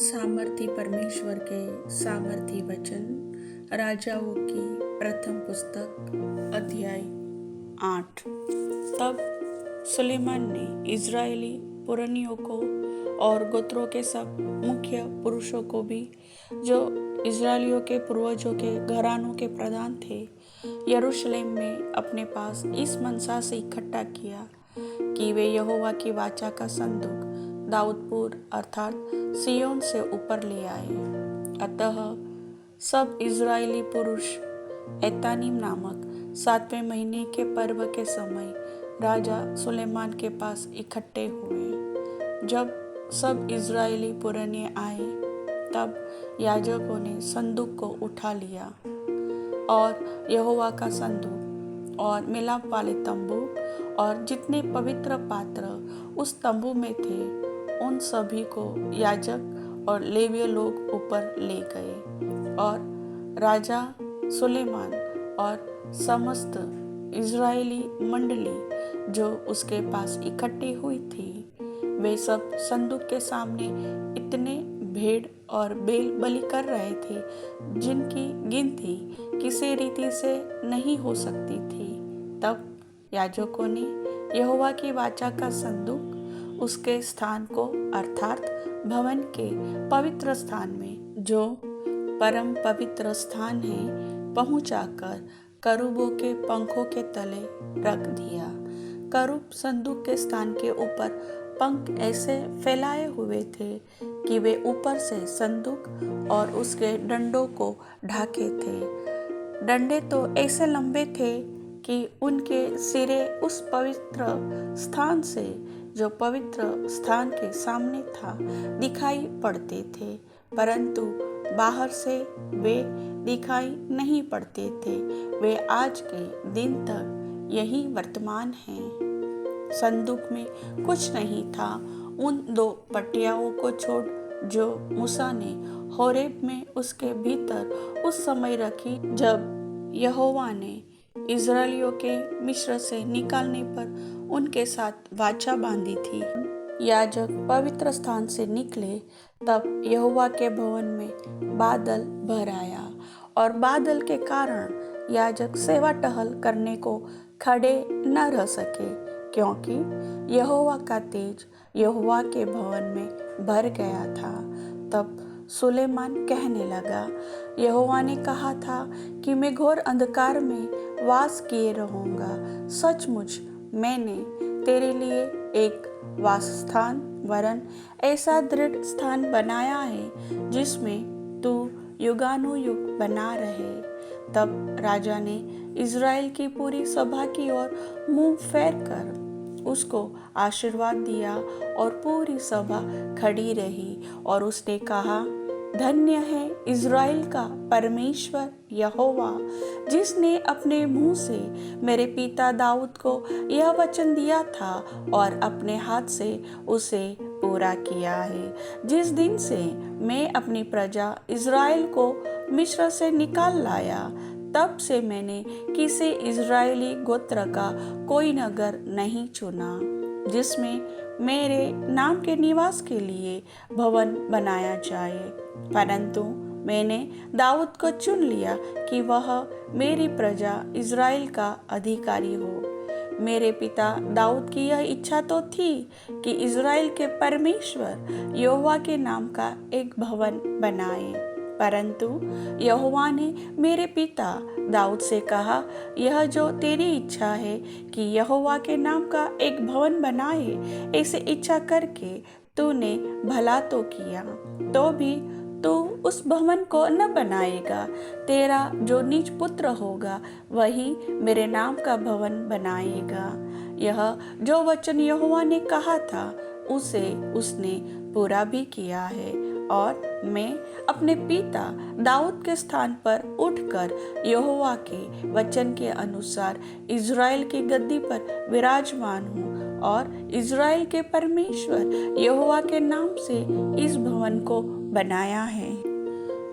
सामर्थी परमेश्वर के सामर्थी वचन राजाओं की प्रथम पुस्तक अध्याय 8। तब सुलेमान ने इज़राइली पुरनियों को और गोत्रों के सब मुख्य पुरुषों को भी, जो इज़राइलियों के पूर्वजों के घरानों के प्रधान थे, यरूशलेम में अपने पास इस मनसा से इकट्ठा किया कि वे यहोवा की वाचा का संदूक दाऊदपुर अर्थात सिय्योन से ऊपर ले आए। अतः सब इज़राइली पुरुष एतानीम नामक 7वें महीने के पर्व के समय राजा सुलेमान के पास इकट्ठे हुए। जब सब इज़राइली पुरनिये आए, तब याजकों ने संदूक को उठा लिया और यहोवा का संदूक और मिलाप वाले तंबू और जितने पवित्र पात्र उस तंबू में थे, उन सभी को याजक और लेवीय लोग ऊपर ले गए। और राजा सुलेमान और समस्त इज़राइली मंडली जो उसके पास इकट्ठी हुई थी, वे सब संदूक के सामने इतने भेड़ और बैल बलि कर रहे थे जिनकी गिनती किसी रीति से नहीं हो सकती थी। तब याजकों ने यहोवा की वाचा का संदूक उसके स्थान को अर्थात भवन के पवित्र स्थान में, जो परम पवित्र स्थान है, पहुंचाकर करूबों के पंखों के तले रख दिया। करूब संदूक के स्थान के ऊपर पंख ऐसे फैलाए हुए थे कि वे ऊपर से संदूक और उसके डंडों को ढाके थे। डंडे तो ऐसे लंबे थे कि उनके सिरे उस पवित्र स्थान से, जो पवित्र स्थान के सामने था, दिखाई पड़ते थे, परंतु बाहर से वे दिखाई नहीं पड़ते थे। वे आज के दिन तक यही वर्तमान हैं। संदूक में कुछ नहीं था, उन 2 पटियाओं को छोड़ जो मूसा ने होरेब में उसके भीतर उस समय रखी, जब यहोवा ने इज़राइलियों के मिस्र से निकालने पर उनके साथ वाचा बांधी थी। याजक पवित्र स्थान से निकले, तब यहोवा के भवन में बादल भर आया और बादल के कारण याजक सेवा टहल करने को खड़े न रह सके, क्योंकि यहोवा का तेज यहोवा के भवन में भर गया था। तब सुलेमान कहने लगा, यहोवा ने कहा था कि मैं घोर अंधकार में वास किए रहूंगा। सचमुच मैंने तेरे लिए एक वासस्थान वरन ऐसा दृढ़ स्थान बनाया है जिसमें तू युगानुयुग बना रहे। तब राजा ने इज़राइल की पूरी सभा की ओर मुंह फेर कर उसको आशीर्वाद दिया और पूरी सभा खड़ी रही। और उसने कहा, धन्य है इज़राइल का परमेश्वर यहोवा, जिसने अपने मुंह से मेरे पिता दाऊद को यह वचन दिया था और अपने हाथ से उसे पूरा किया है। जिस दिन से मैं अपनी प्रजा इज़राइल को मिस्र से निकाल लाया, तब से मैंने किसी इज़राइली गोत्र का कोई नगर नहीं चुना जिसमें मेरे नाम के निवास के लिए भवन बनाया जाए, परंतु मैंने दाऊद को चुन लिया कि वह मेरी प्रजा इज़राइल का अधिकारी हो। मेरे पिता दाऊद की यह इच्छा तो थी कि इज़राइल के परमेश्वर यहोवा के नाम का एक भवन बनाए, परंतु यहोवा ने मेरे पिता दाऊद से कहा, यह जो तेरी इच्छा है कि यहोवा के नाम का एक भवन बनाए, ऐसे इच्छा करके तूने भला तो किया, तो भी तू उस भवन को न बनाएगा। तेरा जो निज पुत्र होगा वही मेरे नाम का भवन बनाएगा। यह जो वचन यहोवा ने कहा था, उसे उसने पूरा भी किया है। और मैं अपने पिता दाऊद के स्थान पर उठकर यहोवा के वचन के अनुसार इज़राइल की गद्दी पर विराजमान हूँ और इज़राइल के परमेश्वर यहोवा के नाम से इस भवन को बनाया है।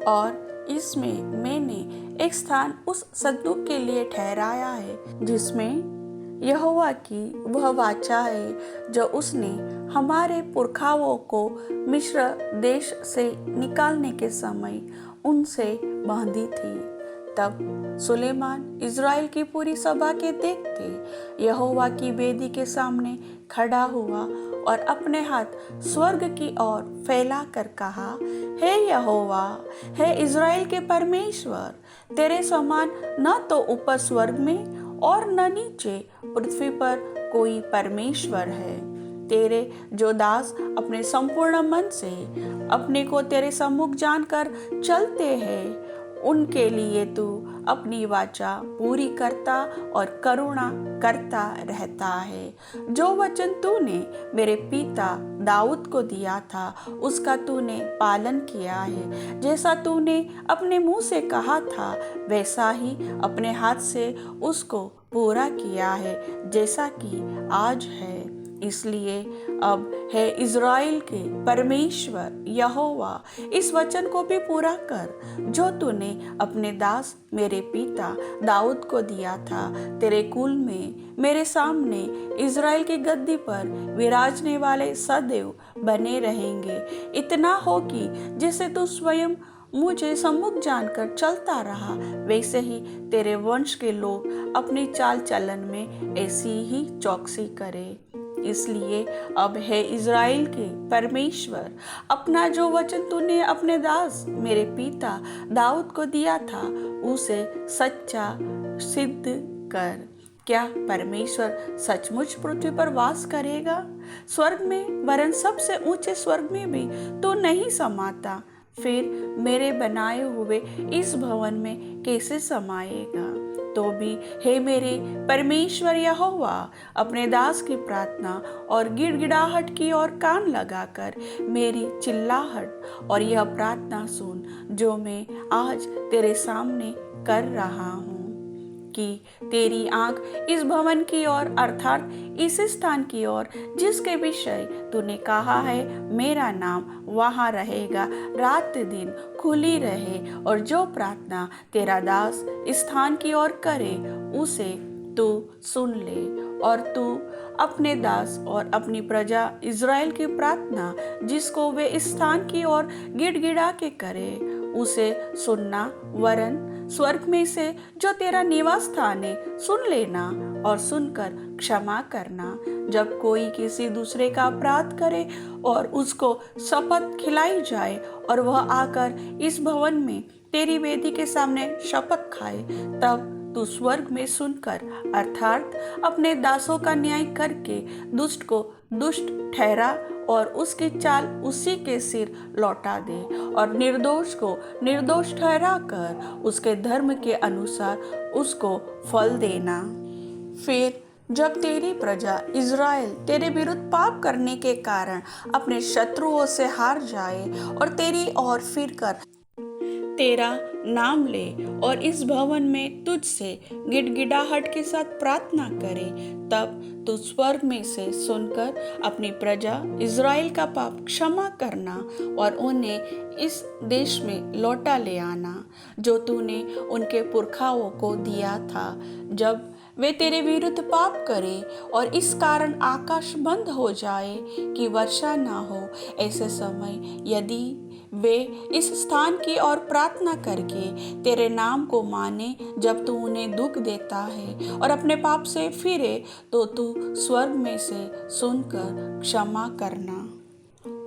और इसमें मैंने एक स्थान उस संदूक के लिए ठहराया है जिसमें यहोवा की वह वाचा है जो उसने हमारे पुरखाओं को मिस्र देश से निकालने के समय उनसे बांधी थी। तब सुलेमान इज़राइल की पूरी सभा के देखते यहोवा की वेदी के सामने खड़ा हुआ और अपने हाथ स्वर्ग की ओर फैला कर कहा, हे यहोवा, हे इज़राइल के परमेश्वर, तेरे समान न तो ऊपर स्वर्ग में और न नीचे पृथ्वी पर कोई परमेश्वर है। तेरे जो दास अपने संपूर्ण मन से अपने को तेरे सम्मुख जानकर चलते हैं, उनके लिए तू अपनी वाचा पूरी करता और करुणा करता रहता है। जो वचन तूने मेरे पिता दाऊद को दिया था उसका तूने पालन किया है। जैसा तूने अपने मुंह से कहा था वैसा ही अपने हाथ से उसको पूरा किया है, जैसा कि आज है। इसलिए अब है इज़राइल के परमेश्वर यहोवा, इस वचन को भी पूरा कर जो तूने अपने दास मेरे पिता दाऊद को दिया था। तेरे कुल में मेरे सामने इज़राइल की गद्दी पर विराजने वाले सदैव बने रहेंगे। इतना हो कि जैसे तू स्वयं मुझे सम्मुख जानकर चलता रहा, वैसे ही तेरे वंश के लोग अपनी चाल चलन में ऐसी ही चौकसी करें। इसलिए अब है इज़राइल के परमेश्वर, अपना जो वचन तूने अपने दास मेरे पिता दाऊद को दिया था उसे सच्चा सिद्ध कर। क्या परमेश्वर सचमुच पृथ्वी पर वास करेगा? स्वर्ग में वरन सबसे ऊंचे स्वर्ग में भी तो नहीं समाता, फिर मेरे बनाए हुए इस भवन में कैसे समाएगा? तो भी हे मेरे परमेश्वर यहोवा, अपने दास की प्रार्थना और गिड़गिड़ाहट की ओर कान लगाकर मेरी चिल्लाहट और यह प्रार्थना सुन जो मैं आज तेरे सामने कर रहा हूँ। कि तेरी आंख इस भवन की ओर अर्थात इस स्थान की ओर जिसके विषय तूने कहा है मेरा नाम वहाँ रहेगा, रात दिन खुली रहे, और जो प्रार्थना तेरा दास इस स्थान की ओर करे उसे तू सुन ले। और तू अपने दास और अपनी प्रजा इज़राइल की प्रार्थना जिसको वे इस स्थान की ओर गिड़गिड़ा के करे उसे सुनना, वरन स्वर्ग में से जो तेरा निवास स्थान है सुन लेना और सुनकर क्षमा करना। जब कोई किसी दूसरे का अपराध करे और उसको शपथ खिलाई जाए और वह आकर इस भवन में तेरी वेदी के सामने शपथ खाए, तब तू स्वर्ग में सुनकर अर्थात अपने दासों का न्याय करके दुष्ट को दुष्ट ठहरा और उसकी चाल उसी के सिर लौटा दे, और निर्दोष को निर्दोष ठहरा कर उसके धर्म के अनुसार उसको फल देना। फिर जब तेरी प्रजा इज़राइल तेरे विरुद्ध पाप करने के कारण अपने शत्रुओं से हार जाए और तेरी ओर फिर कर तेरा नाम ले और इस भवन में तुझसे गिड़गिड़ाहट के साथ प्रार्थना करे, तब तू स्वर्ग में से सुनकर अपनी प्रजा इज़राइल का पाप क्षमा करना और उन्हें इस देश में लौटा ले आना जो तूने उनके पुरखाओं को दिया था। जब वे तेरे विरुद्ध पाप करे और इस कारण आकाश बंद हो जाए कि वर्षा ना हो, ऐसे समय यदि वे इस स्थान की ओर प्रार्थना करके तेरे नाम को माने जब तू उन्हें दुख देता है और अपने पाप से फिरे, तो तू स्वर्ग में से सुनकर क्षमा करना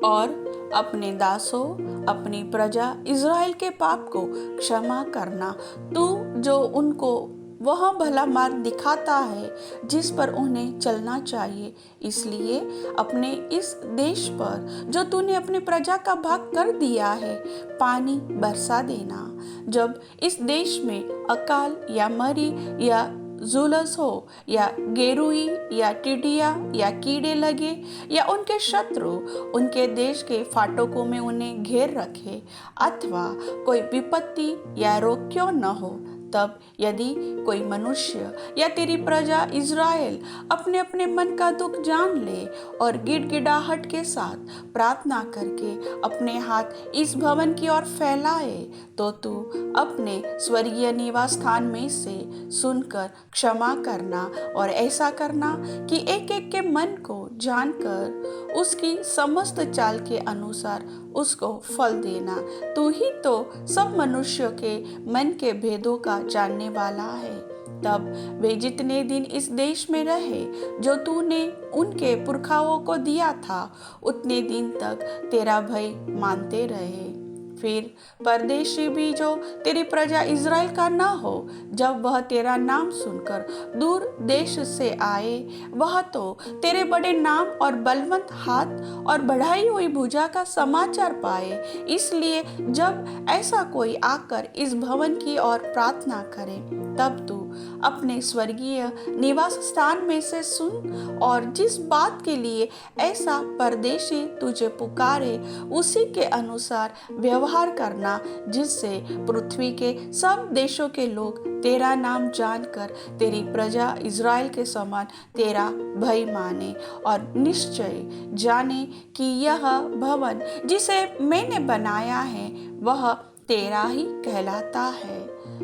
और अपने दासों अपनी प्रजा इज़राइल के पाप को क्षमा करना। तू जो उनको वह भला मार्ग दिखाता है जिस पर उन्हें चलना चाहिए, इसलिए अपने इस देश पर जो तूने अपने प्रजा का भाग कर दिया है पानी बरसा देना। जब इस देश में अकाल या मरी या जुलस हो या गेरुई या टिड्डिया या कीड़े लगे या उनके शत्रु उनके देश के फाटकों में उन्हें घेर रखे अथवा कोई विपत्ति या रोग क्यों न हो, तब यदि कोई मनुष्य या तेरी प्रजा इज़राइल अपने अपने मन का दुख जान ले और गिड़गिड़ाहट के साथ प्रार्थना करके अपने हाथ इस भवन की ओर फैलाए, तो तू अपने स्वर्गीय निवास स्थान में से सुनकर क्षमा करना और ऐसा करना कि एक एक के मन को जानकर उसकी समस्त चाल के अनुसार उसको फल देना। तू ही तो सब मनुष्यों के मन के भेदों का जानने वाला है। तब वे जितने दिन इस देश में रहे जो तूने उनके पुरखाओं को दिया था, उतने दिन तक तेरा भय मानते रहे। फिर परदेशी भी जो तेरी प्रजा इज़राइल का न हो, जब वह तेरा नाम सुनकर दूर देश से आए, वह तो तेरे बड़े नाम और बलवंत हाथ और बढ़ाई हुई भुजा का समाचार पाए। इसलिए जब ऐसा कोई आकर इस भवन की ओर प्रार्थना करे, तब तू अपने स्वर्गीय निवास स्थान में से सुन और जिस बात के लिए ऐसा परदेशी तुझे पुकारे, उसी के अनुसार व्यवहार करना, जिससे पृथ्वी के सब देशों के लोग तेरा नाम जानकर तेरी प्रजा इज़राइल के समान तेरा भय माने और निश्चय जाने कि यह भवन जिसे मैंने बनाया है वह तेरा ही कहलाता है।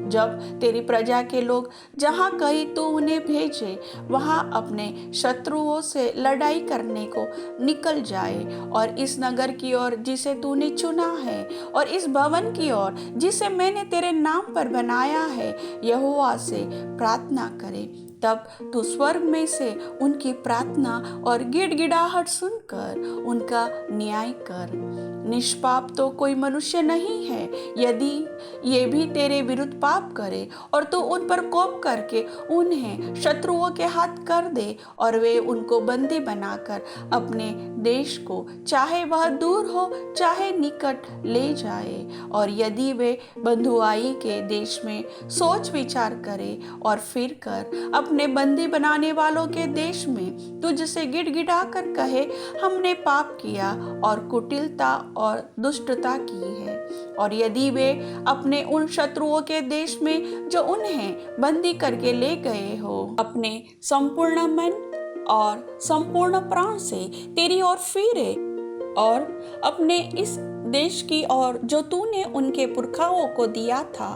जब तेरी प्रजा के लोग जहाँ कहीं तू उन्हें भेजे, वहाँ अपने शत्रुओं से लड़ाई करने को निकल जाए और इस नगर की ओर जिसे तूने चुना है और इस भवन की ओर जिसे मैंने तेरे नाम पर बनाया है, यहोवा से प्रार्थना करे, तब तू स्वर्ग में से उनकी प्रार्थना और गिड़गिड़ाहट सुनकर उनका न्याय कर। निष्पाप तो कोई मनुष्य नहीं है। यदि ये भी तेरे विरुद्ध पाप करे और तू उन पर कोप करके उन्हें शत्रुओं के हाथ कर दे और वे उनको बंदी बनाकर अपने देश को, चाहे वह दूर हो चाहे निकट, ले जाए, और यदि वे बंधुआई के देश में सोच विचार करे और फिर कर अपने बंदी बनाने वालों के देश में तुझसे गिड़गिड़ा कर कहे, हमने पाप किया और कुटिलता और दुष्टता की है, और यदि वे अपने उन शत्रुओं के देश में जो उन्हें बंदी करके ले गए हो, अपने संपूर्ण मन और संपूर्ण प्राण से तेरी ओर फिरे और अपने इस देश की ओर जो तूने उनके पुरखाओं को दिया था,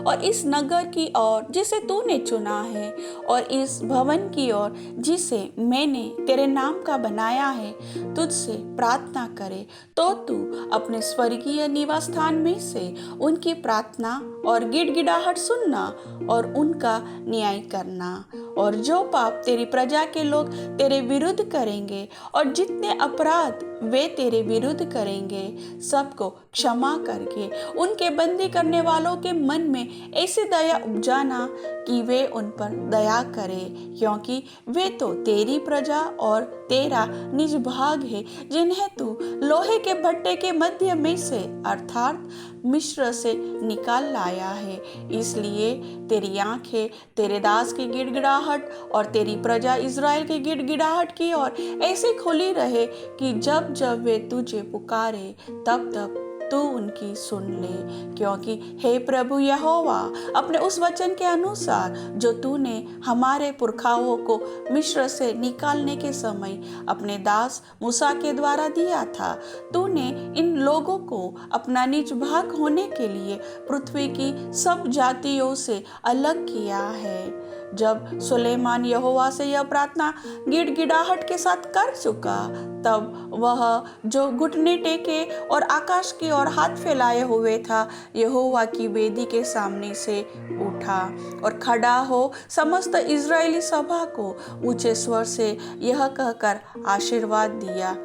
और इस नगर की ओर जिसे तूने चुना है, और इस भवन की ओर जिसे मैंने तेरे नाम का बनाया है, तुझसे प्रार्थना करे, तो तू अपने स्वर्गीय निवास स्थान में से उनकी प्रार्थना और गिड़गिड़ाहट सुनना और उनका न्याय करना। और जो पाप तेरी प्रजा के लोग तेरे विरुद्ध करेंगे और जितने अपराध वे तेरे विरुद्ध करेंगे, सबको क्षमा करके उनके बंदी करने वालों के मन में ऐसी दया उपजाना कि वे उन पर दया करें, क्योंकि वे तो तेरी प्रजा और तेरा निज भाग है, जिन्हें तू लोहे के भट्टे के मध्य में से अर्थात मिस्र से निकाल लाया है। इसलिए तेरी आंखें तेरे दास की गिड़गिड़ाहट और तेरी प्रजा इज़राइल की गिड़गिड़ाहट की ओर ऐसे खुली रहे कि जब जब वे तुझे पुकारे, तब तब तू उनकी सुन ले, क्योंकि हे प्रभु यहोवा, अपने उस वचन के अनुसार जो तूने हमारे पुरखाओं को मिस्र से निकालने के समय अपने दास मूसा के द्वारा दिया था, तूने इन लोगों को अपना निज भाग होने के लिए पृथ्वी की सब जातियों से अलग किया है। जब सुलेमान यहोवा से यह प्रार्थना गिड़गिड़ाहट के साथ कर चुका, तब वह जो घुटने टेके और आकाश की ओर हाथ फैलाए हुए था, यहोवा की वेदी के सामने से उठा और खड़ा हो समस्त इज़राइली सभा को ऊंचे स्वर से यह कहकर आशीर्वाद दिया,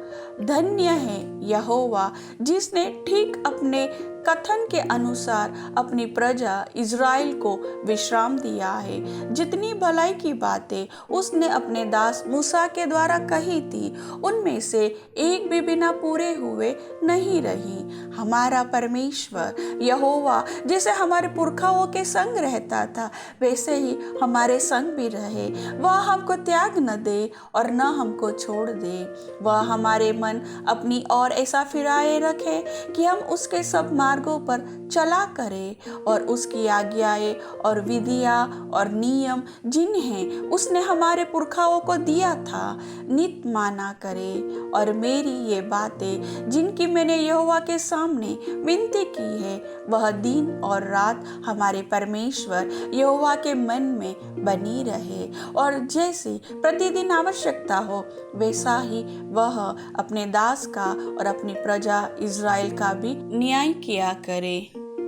धन्य है यहोवा जिसने ठीक अपने कथन के अनुसार अपनी प्रजा इज़राइल को विश्राम दिया है। जितनी भलाई की बातें उसने अपने दास मूसा के द्वारा कही थी, उनमें से एक भी बिना पूरे हुए नहीं रही। हमारा परमेश्वर यहोवा जैसे हमारे पुरखाओं के संग रहता था, वैसे ही हमारे संग भी रहे। वह हमको त्याग न दे और न हमको छोड़ दे। वह हमारे मन अपनी ओर ऐसा फिराए रखे कि हम उसके सब मार्गों पर चला करें और उसकी आज्ञाएं और विधियां और नियम जिन्हें उसने हमारे पुरखाओं को दिया था नित माना करें। और मेरी ये बातें जिनकी मैंने यहोवा के सामने विनती की है वह दिन और रात हमारे परमेश्वर यहोवा के मन में बनी रहे, और जैसी प्रतिदिन आवश्यकता हो वैसा ही वह अपने दास का और अपनी प्रजा इज़राइल का भी न्याय किया करे,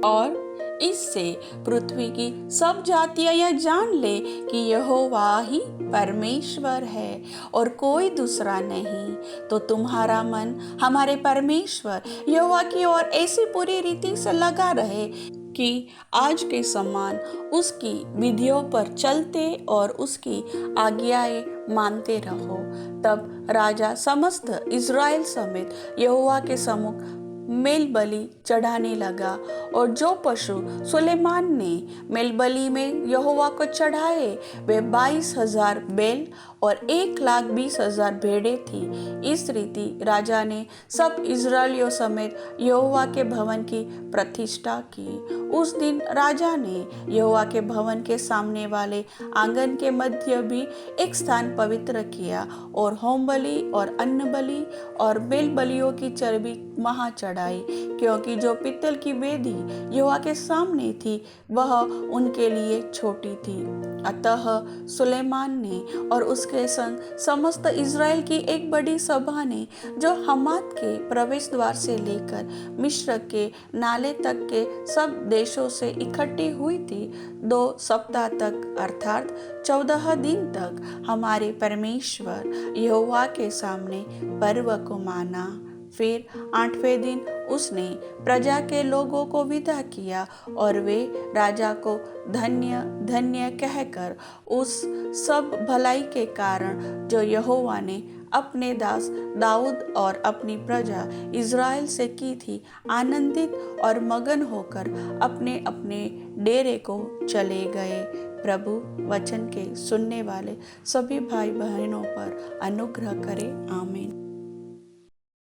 और इससे पृथ्वी की सब जातियां यह जान ले कि यहोवा ही परमेश्वर है और कोई दूसरा नहीं। तो तुम्हारा मन हमारे परमेश्वर यहोवा की ओर ऐसी पूरी रीति से लगा रहे कि आज के समान उसकी विधियों पर चलते और उसकी आज्ञाएं मानते रहो। तब राजा समस्त इज़राइल समेत यहोवा के सम्मुख मेल बलि चढ़ाने लगा, और जो पशु सुलेमान ने मेल बलि में यहोवा को चढ़ाए वे 22,000 बैल और 1,20,000 भेड़ें थी। इस रीति राजा ने सब इज़राइलियों समेत यहोवा के भवन की प्रतिष्ठा की। उस दिन राजा ने यहोवा के भवन के सामने वाले आंगन के मध्य भी एक स्थान पवित्र किया और होम बलि और अन्न बलि और बेल बलियों की चर्बी वहां चढ़ाई, क्योंकि जो पित्तल की वेदी यहोवा के सामने थी वह उनके लिए छोटी थी। अतः सुलेमान ने और उसके संग समस्त इज़राइल की एक बड़ी सभा ने, जो हमात के प्रवेश द्वार से लेकर मिस्र के नाले तक के सब देशों से इकट्ठी हुई थी, 2 सप्ताह तक अर्थात 14 दिन तक हमारे परमेश्वर यहोवा के सामने पर्व को माना। फिर 8वें दिन उसने प्रजा के लोगों को विदा किया और वे राजा को धन्य धन्य कहकर उस सब भलाई के कारण जो यहोवा ने अपने दास दाऊद और अपनी प्रजा इज़राइल से की थी आनंदित और मगन होकर अपने अपने डेरे को चले गए। प्रभु वचन के सुनने वाले सभी भाई बहनों पर अनुग्रह करे। आमीन।